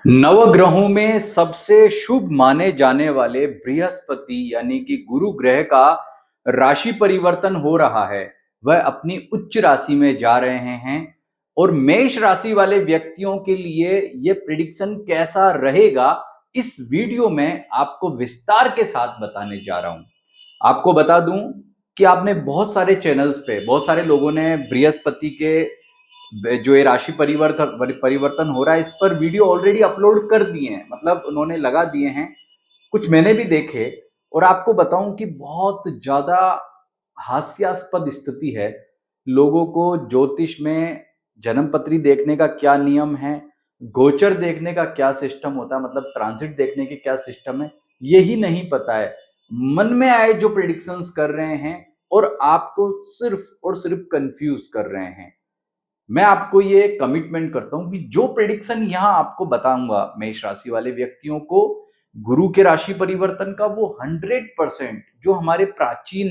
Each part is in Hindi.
नवग्रहों में सबसे शुभ माने जाने वाले बृहस्पति यानी कि गुरु ग्रह का राशि परिवर्तन हो रहा है। वह अपनी उच्च राशि में जा रहे हैं और मेष राशि वाले व्यक्तियों के लिए यह प्रिडिक्शन कैसा रहेगा, इस वीडियो में आपको विस्तार के साथ बताने जा रहा हूं। आपको बता दूं कि आपने बहुत सारे चैनल्स पे बहुत सारे लोगों ने बृहस्पति के जो ये राशि परिवर्तन हो रहा है इस पर वीडियो ऑलरेडी अपलोड कर दिए हैं, मतलब उन्होंने लगा दिए हैं। कुछ मैंने भी देखे और आपको बताऊं कि बहुत ज्यादा हास्यास्पद स्थिति है। लोगों को ज्योतिष में जन्मपत्री देखने का क्या नियम है, गोचर देखने का क्या सिस्टम होता है, मतलब ट्रांजिट देखने के क्या सिस्टम है, यही नहीं पता है। मन में आए जो प्रिडिक्शंस कर रहे हैं और आपको सिर्फ और सिर्फ कंफ्यूज कर रहे हैं। मैं आपको ये कमिटमेंट करता हूं कि जो प्रेडिक्शन यहां आपको बताऊंगा मेष राशि वाले व्यक्तियों को गुरु के राशि परिवर्तन का, वो 100% जो हमारे प्राचीन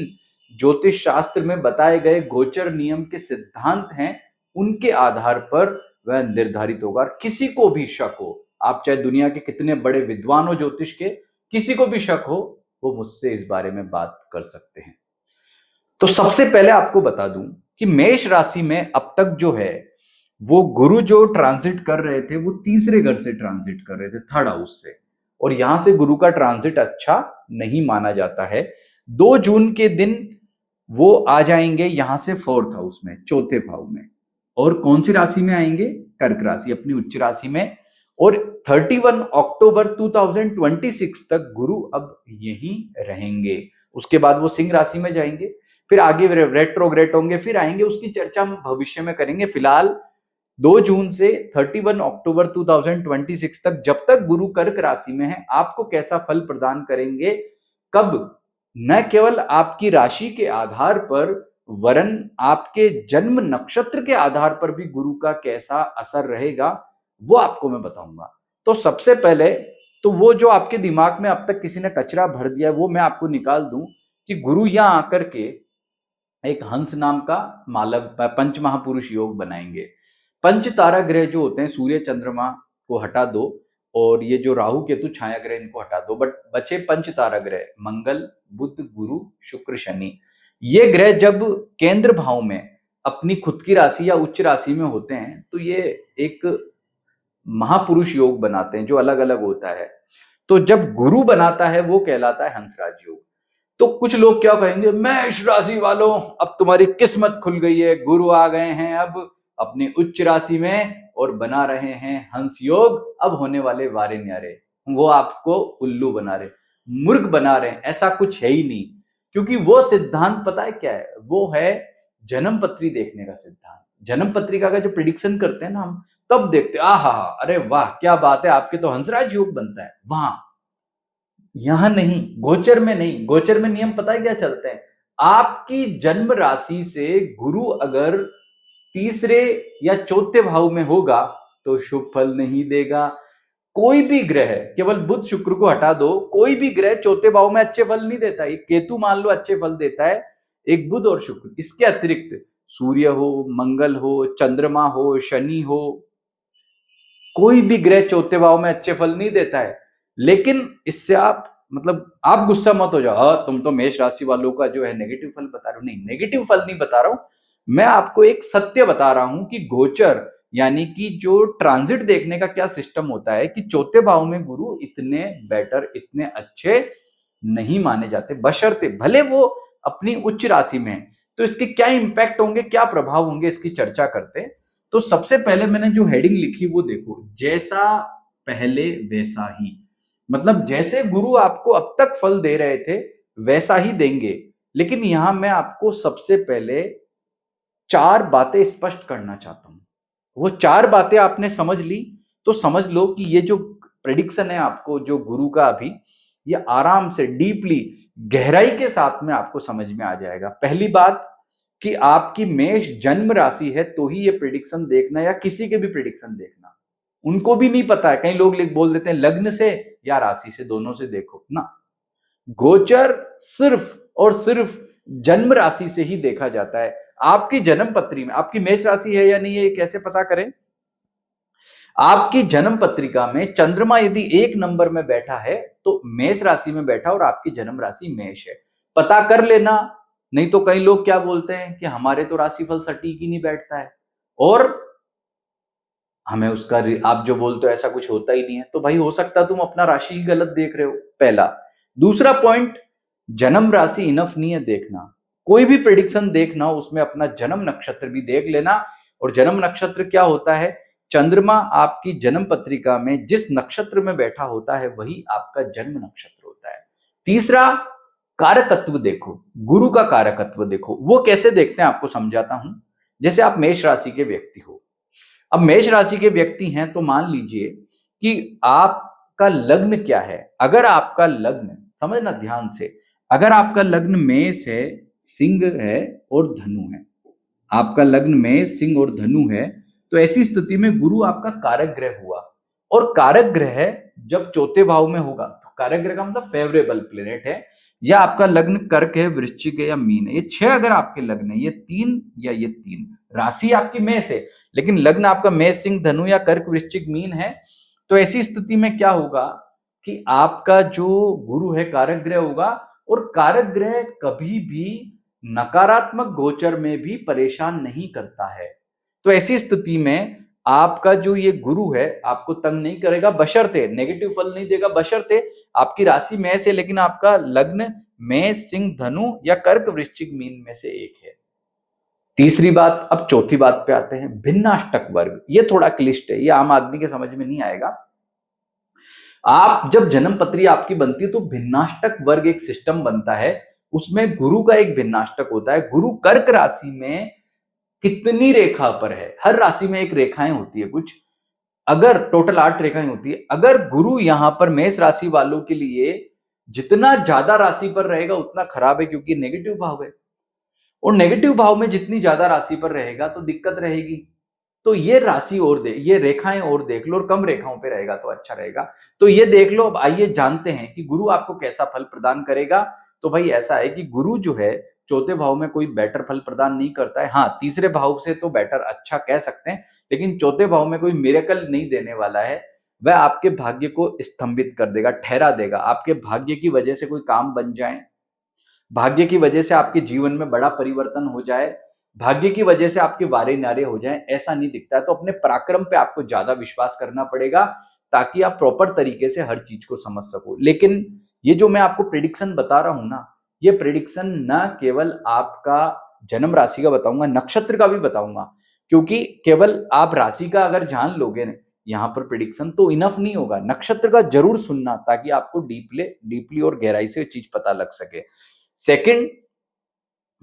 ज्योतिष शास्त्र में बताए गए गोचर नियम के सिद्धांत हैं उनके आधार पर वह निर्धारित होगा। और किसी को भी शक हो, आप चाहे दुनिया के कितने बड़े विद्वान हो ज्योतिष के, किसी को भी शक हो, वो मुझसे इस बारे में बात कर सकते हैं। तो सबसे पहले आपको बता दूं कि मेष राशि में अब तक जो है वो गुरु जो ट्रांजिट कर रहे थे वो तीसरे घर से ट्रांजिट कर रहे थे, थर्ड हाउस से, और यहां से गुरु का ट्रांजिट अच्छा नहीं माना जाता है। 2 जून के दिन वो आ जाएंगे यहां से फोर्थ हाउस में, चौथे भाव में। और कौन सी राशि में आएंगे? कर्क राशि, अपनी उच्च राशि में। और 31 अक्टूबर 2026 तक गुरु अब यहीं रहेंगे। उसके बाद वो सिंह राशि में जाएंगे, फिर आगे रेट्रोग्रेड होंगे, फिर आएंगे, उसकी चर्चा हम भविष्य में करेंगे। फिलहाल 2 जून से 31 अक्टूबर 2026 तक, जब तक गुरु कर्क राशि में है, आपको कैसा फल प्रदान करेंगे, कब, न केवल आपकी राशि के आधार पर वरन आपके जन्म नक्षत्र के आधार पर भी गुरु का कैसा असर रहेगा वो आपको मैं बताऊंगा। तो सबसे पहले तो वो जो आपके दिमाग में अब तक किसी ने कचरा भर दिया है वो मैं आपको निकाल दूं कि गुरु यहां आकर के एक हंस नाम का मालव पंच महापुरुष योग बनाएंगे। पंच तारा ग्रह जो होते हैं, सूर्य चंद्रमा को हटा दो और ये जो राहु केतु छाया ग्रह इनको हटा दो, बट बचे पंच तारा ग्रह मंगल बुध गुरु शुक्र शनि। ये ग्रह जब केंद्र भाव में अपनी खुद की राशि या उच्च राशि में होते हैं तो ये एक महापुरुष योग बनाते हैं जो अलग अलग होता है। तो जब गुरु बनाता है वो कहलाता है हंसराज योग। तो कुछ लोग क्या कहेंगे, मेष राशि वालों अब तुम्हारी किस्मत खुल गई है, गुरु आ गए हैं अब अपनी उच्च राशि में और बना रहे हैं हंस योग, अब होने वाले वारे न्यारे। वो आपको उल्लू बना रहे, मूर्ख बना रहे हैं, ऐसा कुछ है ही नहीं। क्योंकि वो सिद्धांत पता है क्या है, वो है जन्म पत्री देखने का सिद्धांत। जन्म पत्रिका का जो प्रिडिक्शन करते हैं ना हम, तब देखते आहा, अरे वाह क्या बात है, आपके तो हंसराज योग बनता है वहां। यहां नहीं, गोचर में नहीं। गोचर में नियम पता है क्या चलते हैं, आपकी जन्म राशि से गुरु अगर तीसरे या चौथे भाव में होगा तो शुभ फल नहीं देगा। कोई भी ग्रह, केवल बुध शुक्र को हटा दो, कोई भी ग्रह चौथे भाव में अच्छे फल नहीं देता। एक केतु मान लो अच्छे फल देता है, एक बुध और शुक्र। इसके अतिरिक्त सूर्य हो, मंगल हो, चंद्रमा हो, शनि हो, कोई भी ग्रह चौथे भाव में अच्छे फल नहीं देता है। लेकिन इससे आप, मतलब आप गुस्सा मत हो जाओ, हाँ तुम तो मेष राशि वालों का जो है नेगेटिव फल बता रहे हो। नहीं, नेगेटिव फल नहीं बता रहा हूं, मैं आपको एक सत्य बता रहा हूं कि गोचर यानी कि जो ट्रांजिट देखने का क्या सिस्टम होता है कि चौथे भाव में गुरु इतने बेटर, इतने अच्छे नहीं माने जाते, बशर्ते भले वो अपनी उच्च राशि में है। तो इसके क्या इंपैक्ट होंगे, क्या प्रभाव होंगे, इसकी चर्चा करते हैं। तो सबसे पहले मैंने जो हेडिंग लिखी वो देखो, जैसा पहले वैसा ही। मतलब जैसे गुरु आपको अब तक फल दे रहे थे वैसा ही देंगे। लेकिन यहां मैं आपको सबसे पहले 4 बातें स्पष्ट करना चाहता हूं। वो 4 बातें आपने समझ ली तो समझ लो कि ये जो प्रेडिक्शन है आपको जो गुरु का, अभी ये आराम से डीपली गहराई के साथ में आपको समझ में आ जाएगा। पहली बात कि आपकी मेष जन्म राशि है तो ही ये प्रेडिक्शन देखना, या किसी के भी प्रेडिक्शन देखना, उनको भी नहीं पता है। कई लोग बोल देते हैं लग्न से या राशि से, दोनों से देखो ना। गोचर सिर्फ और सिर्फ जन्म राशि से ही देखा जाता है। आपकी जन्म पत्री में आपकी मेष राशि है या नहीं है, ये कैसे पता करें? आपकी जन्म पत्रिका में चंद्रमा यदि 1 नंबर में बैठा है तो मेष राशि में बैठा और आपकी जन्म राशि मेष है, पता कर लेना। नहीं तो कई लोग क्या बोलते हैं कि हमारे तो राशिफल सटीक ही नहीं बैठता है, और हमें उसका आप जो बोलते हो ऐसा कुछ होता ही नहीं है। तो भाई हो सकता है तुम अपना राशि ही गलत देख रहे हो, पहला। दूसरा पॉइंट, जन्म राशि इनफ नहीं है देखना। कोई भी प्रेडिक्शन देखना उसमें अपना जन्म नक्षत्र भी देख लेना। और जन्म नक्षत्र क्या होता है, चंद्रमा आपकी जन्म पत्रिका में जिस नक्षत्र में बैठा होता है वही आपका जन्म नक्षत्र होता है। तीसरा, कारकत्व देखो, गुरु का कारकत्व देखो। वो कैसे देखते हैं आपको समझाता हूं। जैसे आप मेष राशि के व्यक्ति हो, अब मेष राशि के व्यक्ति हैं तो मान लीजिए कि आपका लग्न क्या है। अगर आपका लग्न, समझना ध्यान से, अगर आपका लग्न मेष है, सिंह है और धनु है, आपका लग्न मेष, सिंह और धनु है, तो ऐसी स्थिति में गुरु आपका कारक ग्रह हुआ। और कारक ग्रह जब चौथे भाव में होगा, तो कारक ग्रह का मतलब फेवरेबल प्लेनेट है, या आपका लग्न कर्क है, वृश्चिक है या मीन है, ये 6 अगर आपके लग्न है, ये 3 या ये 3, राशि आपकी मेष है लेकिन लग्न आपका मेष, सिंह, धनु या कर्क, वृश्चिक, मीन है, तो ऐसी स्थिति में क्या होगा कि आपका जो गुरु है कारक ग्रह होगा। और कारक ग्रह कभी भी नकारात्मक गोचर में भी परेशान नहीं करता है। तो ऐसी स्थिति में आपका जो ये गुरु है आपको तंग नहीं करेगा, बशर्ते नेगेटिव फल नहीं देगा, बशर्ते आपकी राशि मेष है लेकिन आपका लग्न मेष, सिंह, धनु या कर्क, वृश्चिक, मीन में से एक है। तीसरी बात, अब चौथी बात पे आते हैं, भिन्नाष्टक वर्ग। ये थोड़ा क्लिष्ट है, ये आम आदमी के समझ में नहीं आएगा। आप जब जन्म पत्री आपकी बनती है तो भिन्नाष्टक वर्ग एक सिस्टम बनता है, उसमें गुरु का एक भिन्नाष्टक होता है। गुरु कर्क राशि में कितनी रेखा पर है, हर राशि में एक रेखाएं होती है कुछ, अगर टोटल 8 रेखाएं होती है। अगर गुरु यहां पर मेष राशि वालों के लिए जितना ज्यादा राशि पर रहेगा उतना खराब है, क्योंकि नेगेटिव भाव है, और नेगेटिव भाव में जितनी ज्यादा राशि पर रहेगा तो दिक्कत रहेगी। तो ये राशि और ये रेखाएं और देख लो, और कम रेखाओं पे रहेगा तो अच्छा रहेगा। तो ये देख लो। अब आइए जानते हैं कि गुरु आपको कैसा फल प्रदान करेगा। तो भाई ऐसा है कि गुरु जो है चौथे भाव में कोई बेटर फल प्रदान नहीं करता है। हाँ, तीसरे भाव से तो बेटर अच्छा कह सकते हैं, लेकिन चौथे भाव में कोई मिरेकल नहीं देने वाला है। वह आपके भाग्य को स्तंभित कर देगा, ठहरा देगा। आपके भाग्य की वजह से कोई काम बन जाए, भाग्य की वजह से आपके जीवन में बड़ा परिवर्तन हो जाए, भाग्य की वजह से आपके वारे नारे हो जाएं, ऐसा नहीं दिखता है। तो अपने पराक्रम पे आपको ज्यादा विश्वास करना पड़ेगा ताकि आप प्रॉपर तरीके से हर चीज को समझ सको। लेकिन ये जो मैं आपको प्रेडिक्शन बता रहा हूं ना, ये प्रेडिक्शन न केवल आपका जन्म राशि का बताऊंगा, नक्षत्र का भी बताऊंगा, क्योंकि केवल आप राशि का अगर जान लोगे ना यहाँ पर प्रेडिक्शन तो इनफ नहीं होगा। नक्षत्र का जरूर सुनना ताकि आपको डीपली और गहराई से चीज पता लग सके। सेकंड,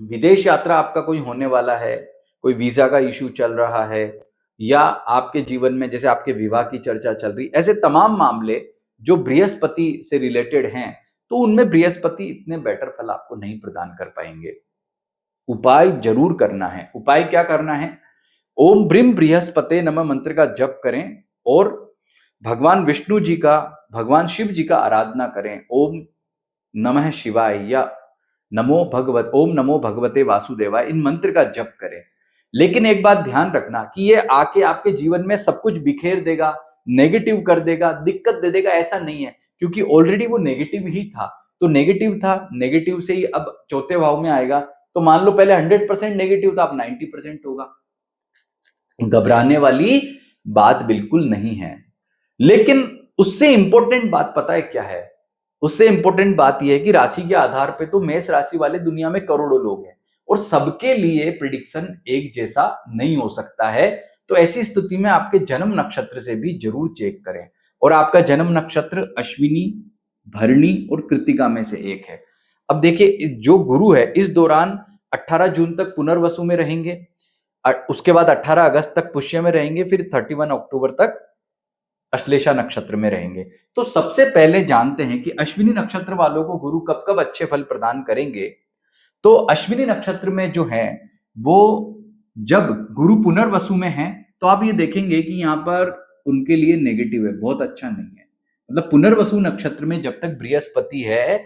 विदेश यात्रा आपका कोई होने वाला है, कोई वीजा का इश्यू चल रहा है, या आपके जीवन में जैसे आपके विवाह की चर्चा चल रही, ऐसे तमाम मामले जो बृहस्पति से रिलेटेड हैं, तो उनमें बृहस्पति इतने बेटर फल आपको नहीं प्रदान कर पाएंगे। उपाय जरूर करना है। उपाय क्या करना है, ओम ब्रीम बृहस्पते नमः मंत्र का जप करें और भगवान विष्णु जी का, भगवान शिव जी का आराधना करें। ओम नमः शिवाय या ओम नमो भगवते वासुदेवाय, इन मंत्र का जप करें। लेकिन एक बात ध्यान रखना कि ये आके आपके जीवन में सब कुछ बिखेर देगा, नेगेटिव कर देगा, दिक्कत दे देगा, ऐसा नहीं है, क्योंकि ऑलरेडी वो नेगेटिव ही था। तो नेगेटिव था, नेगेटिव से ही अब चौथे भाव में आएगा, तो मान लो पहले 100% नेगेटिव था, अब 90% होगा। घबराने वाली बात बिल्कुल नहीं है। लेकिन उससे इंपॉर्टेंट बात पता है क्या है, उससे इंपॉर्टेंट बात यह है कि राशि के आधार पे तो मेष राशि वाले दुनिया में करोड़ों लोग हैं, और सबके लिए प्रिडिक्शन एक जैसा नहीं हो सकता है। तो ऐसी स्थिति में आपके जन्म नक्षत्र से भी जरूर चेक करें। और आपका जन्म नक्षत्र अश्विनी, भरणी और कृतिका में से एक है। अब देखिए, जो गुरु है इस दौरान 18 जून तक पुनर्वसु में रहेंगे, उसके बाद 18 अगस्त तक पुष्य में रहेंगे, फिर 31 अक्टूबर तक अश्लेषा नक्षत्र में रहेंगे। तो सबसे पहले जानते हैं कि अश्विनी नक्षत्र वालों को गुरु कब कब अच्छे फल प्रदान करेंगे। तो अश्विनी नक्षत्र में जो है वो जब गुरु पुनर्वसु में है तो आप ये देखेंगे कि यहाँ पर उनके लिए नेगेटिव है, बहुत अच्छा नहीं है। मतलब पुनर्वसु नक्षत्र में जब तक बृहस्पति है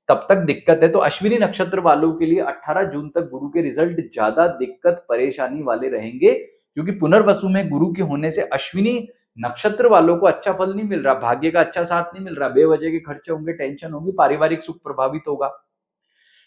तब तक दिक्कत है। तो अश्विनी नक्षत्र वालों के लिए 18 जून तक गुरु के रिजल्ट ज्यादा दिक्कत परेशानी वाले रहेंगे, क्योंकि पुनर्वसु में गुरु के होने से अश्विनी नक्षत्र वालों को अच्छा फल नहीं मिल रहा, भाग्य का अच्छा साथ नहीं मिल रहा, बेवजह के खर्चे होंगे, टेंशन होगी, पारिवारिक सुख प्रभावित होगा।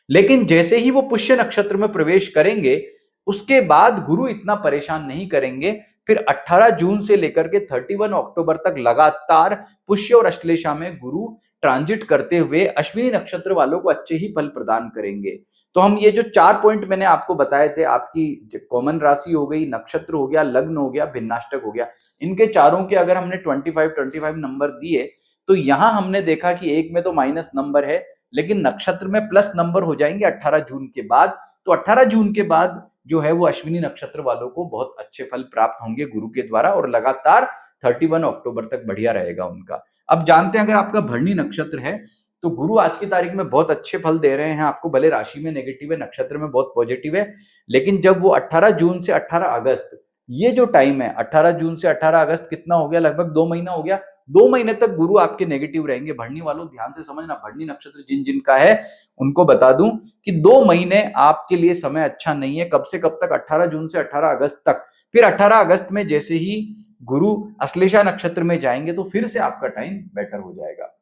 लेकिन जैसे ही वो पुष्य नक्षत्र में प्रवेश करेंगे उसके बाद गुरु इतना परेशान नहीं करेंगे। फिर 18 जून से लेकर के 31 अक्टूबर तक लगातार पुष्य और अश्लेषा में गुरु ट्रांजिट करते हुए अश्विनी नक्षत्र वालों को अच्छे ही फल प्रदान करेंगे। तो हम ये जो 4 पॉइंट मैंने आपको बताए थे, आपकी कॉमन राशि हो गई, नक्षत्र हो गया, लग्न हो गया, भिन्नाष्टक हो गया, इनके चारों के अगर हमने 25 नंबर दिए तो यहां हमने देखा कि एक में तो माइनस नंबर है, लेकिन नक्षत्र में प्लस नंबर हो जाएंगे 18 जून के बाद। तो 18 जून के बाद जो है वो अश्विनी नक्षत्र वालों को बहुत अच्छे फल प्राप्त होंगे गुरु के द्वारा, और लगातार 31 अक्टूबर तक बढ़िया रहेगा उनका। अब जानते हैं अगर आपका भरणी नक्षत्र है तो गुरु आज की तारीख में बहुत अच्छे फल दे रहे हैं आपको, भले राशि में नेगेटिव है, नक्षत्र में बहुत पॉजिटिव है, लेकिन जब वो 18 जून से 18 अगस्त ये जो टाइम है, 18 जून से 18 अगस्त कितना हो गया, लगभग 2 महीना हो गया, 2 महीने तक गुरु आपके नेगेटिव रहेंगे। भरणी वालों ध्यान से समझना, भरणी नक्षत्र जिन जिन का है उनको बता दूं कि 2 महीने आपके लिए समय अच्छा नहीं है। कब से कब तक, 18 जून से 18 अगस्त तक। फिर 18 अगस्त में जैसे ही गुरु अश्लेषा नक्षत्र में जाएंगे तो फिर से आपका टाइम बेटर हो जाएगा।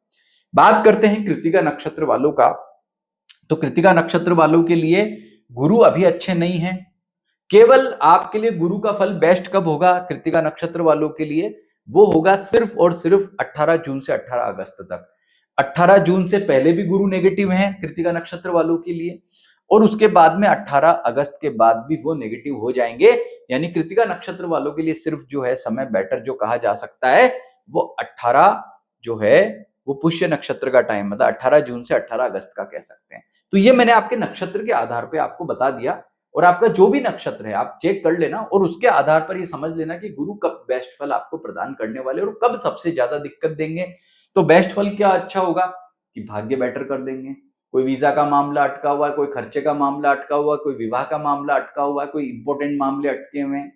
बात करते हैं कृत्तिका नक्षत्र वालों का। तो कृत्तिका नक्षत्र वालों के लिए गुरु अभी अच्छे नहीं है। केवल आपके लिए गुरु का फल बेस्ट कब होगा कृत्तिका नक्षत्र वालों के लिए, वो होगा सिर्फ और सिर्फ 18 जून से 18 अगस्त तक। 18 जून से पहले भी गुरु नेगेटिव हैं कृत्तिका नक्षत्र वालों के लिए, और उसके बाद में 18 अगस्त के बाद भी वो नेगेटिव हो जाएंगे। यानी कृत्तिका नक्षत्र वालों के लिए सिर्फ जो है समय बेटर जो कहा जा सकता है वो 18 जो है वो पुष्य नक्षत्र का टाइम, मतलब 18 जून से 18 अगस्त का कह सकते हैं। तो ये मैंने आपके नक्षत्र के आधार पे आपको बता दिया, और आपका जो भी नक्षत्र है आप चेक कर लेना और उसके आधार पर ये समझ लेना कि गुरु कब बेस्ट फल आपको प्रदान करने वाले और कब सबसे ज्यादा दिक्कत देंगे। तो बेस्ट फल क्या अच्छा होगा कि भाग्य बेटर कर देंगे, कोई वीजा का मामला अटका हुआ है, कोई खर्चे का मामला अटका हुआ है, कोई विवाह का मामला अटका हुआ है, कोई इंपॉर्टेंट मामले अटके हुए हैं,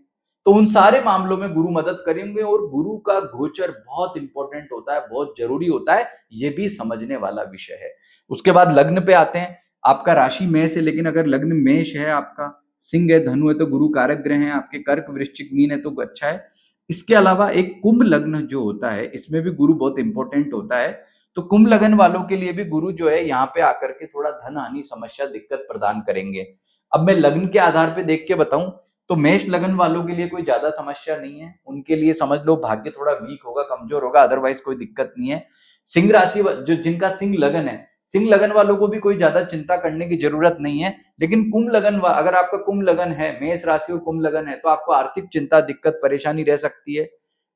तो उन सारे मामलों में गुरु मदद करेंगे। और गुरु का गोचर बहुत इंपॉर्टेंट होता है, बहुत जरूरी होता है, ये भी समझने वाला विषय है। उसके बाद लग्न पे आते हैं। आपका राशि मेष है, लेकिन अगर लग्न मेष है, आपका सिंह है, धनु है तो गुरु कारक ग्रह हैं, आपके कर्क वृश्चिक मीन है तो अच्छा है। इसके अलावा एक कुंभ लग्न जो होता है इसमें भी गुरु बहुत इंपॉर्टेंट होता है। तो कुंभ लग्न वालों के लिए भी गुरु जो है यहाँ पे आकर के थोड़ा धन हानि समस्या दिक्कत प्रदान करेंगे। अब मैं लग्न के आधार पे देख के बताऊं तो मेष लग्न वालों के लिए कोई ज्यादा समस्या नहीं है, उनके लिए समझ लो भाग्य थोड़ा वीक होगा, कमजोर होगा, अदरवाइज कोई दिक्कत नहीं है। सिंह राशि जो जिनका सिंह लगन है, सिंह लगन वालों को भी कोई ज्यादा चिंता करने की जरूरत नहीं है। लेकिन कुंभ लगन, अगर आपका कुंभ लगन है, मेष राशि और कुंभ लगन है, तो आपको आर्थिक चिंता दिक्कत परेशानी रह सकती है।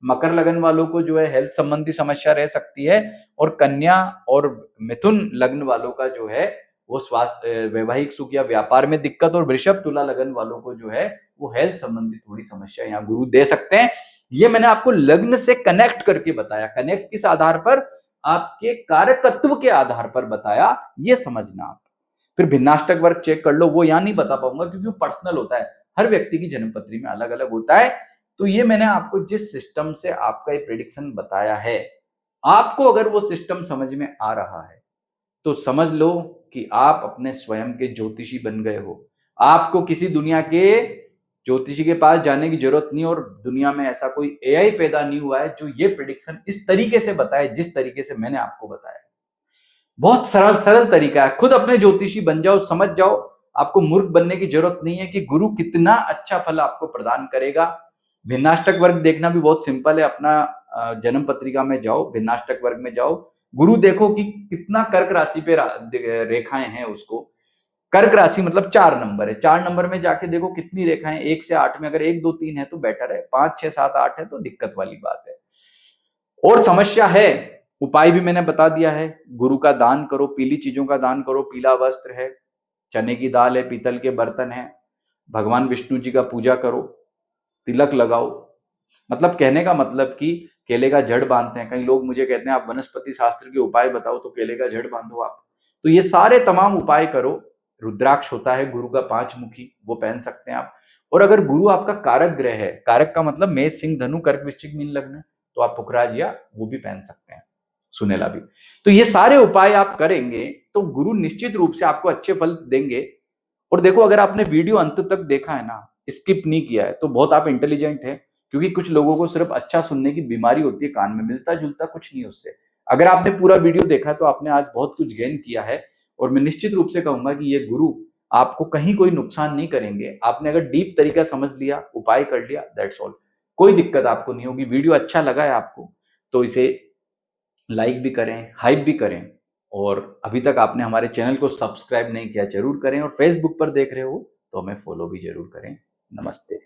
मकर लगन वालों को जो है हेल्थ संबंधी समस्या रह सकती है, और कन्या और मिथुन लग्न वालों का जो है वो स्वास्थ्य वैवाहिक सुख या व्यापार में दिक्कत, और वृषभ तुला लगन वालों को जो है वो हेल्थ संबंधी थोड़ी समस्या यहाँ गुरु दे सकते हैं। ये मैंने आपको लग्न से कनेक्ट करके बताया। कनेक्ट किस आधार पर, आपके कारकत्व के आधार पर बताया, ये समझना आप। फिर भिन्नाष्टक वर्ग चेक कर लो, वो यहां नहीं बता पाऊंगा क्योंकि वो पर्सनल होता है, हर व्यक्ति की जन्मपत्री में अलग अलग होता है। तो ये मैंने आपको जिस सिस्टम से आपका ये प्रेडिक्शन बताया है, आपको अगर वो सिस्टम समझ में आ रहा है तो समझ लो कि आप अपने स्वयं के ज्योतिषी बन गए हो। आपको किसी दुनिया के ज्योतिषी के पास जाने की जरूरत नहीं, और दुनिया में ऐसा कोई एआई पैदा नहीं हुआ है जो ये प्रेडिक्शन इस तरीके से बताए जिस तरीके से मैंने आपको बताया। बहुत सरल सरल तरीका है, खुद अपने ज्योतिषी बन जाओ, समझ जाओ। आपको मूर्ख बनने की जरूरत नहीं है कि गुरु कितना अच्छा फल आपको प्रदान करेगा। भिन्नाष्टक वर्ग देखना भी बहुत सिंपल है, अपना जन्म पत्रिका में जाओ, भिन्नाष्टक वर्ग में जाओ, गुरु देखो कि कितना कर्क राशि पे रेखाएं हैं उसको। कर्क राशि मतलब 4 नंबर है, 4 नंबर में जाके देखो कितनी रेखाएं, 1 से 8 में, अगर 1 2 3 है तो बेटर है, 5 6 7 8 है तो दिक्कत वाली बात है। और समस्या है, उपाय भी मैंने बता दिया है। गुरु का दान करो, पीली चीजों का दान करो, पीला वस्त्र है, चने की दाल है, पीतल के बर्तन है, भगवान विष्णु जी का पूजा करो, तिलक लगाओ। मतलब कहने का मतलब कि केले का जड़ बांधते हैं, कई लोग मुझे कहते हैं आप वनस्पति शास्त्र के उपाय बताओ, तो केले का जड़ बांधो आप। तो ये सारे तमाम उपाय करो। रुद्राक्ष होता है गुरु का 5 मुखी, वो पहन सकते हैं आप। और अगर गुरु आपका कारक ग्रह है, कारक का मतलब मेष सिंह धनु कर्क वृश्चिक मीन लग्न, तो आप पुखराज या वो भी पहन सकते हैं, सुनेला भी। तो ये सारे उपाय आप करेंगे तो गुरु निश्चित रूप से आपको अच्छे फल देंगे। और देखो अगर आपने वीडियो अंत तक देखा है ना, स्किप नहीं किया है तो बहुत आप इंटेलिजेंट है, क्योंकि कुछ लोगों को सिर्फ अच्छा सुनने की बीमारी होती है, कान में मिलता जुलता कुछ नहीं उससे। अगर आपने पूरा वीडियो देखा तो आपने आज बहुत कुछ गेन किया है, और मैं निश्चित रूप से कहूंगा कि ये गुरु आपको कहीं कोई नुकसान नहीं करेंगे। आपने अगर डीप तरीका समझ लिया, उपाय कर लिया, दैट्स ऑल, कोई दिक्कत आपको नहीं होगी। वीडियो अच्छा लगा है आपको तो इसे लाइक भी करें, हाइप भी करें, और अभी तक आपने हमारे चैनल को सब्सक्राइब नहीं किया जरूर करें, और फेसबुक पर देख रहे हो तो हमें फॉलो भी जरूर करें। नमस्ते।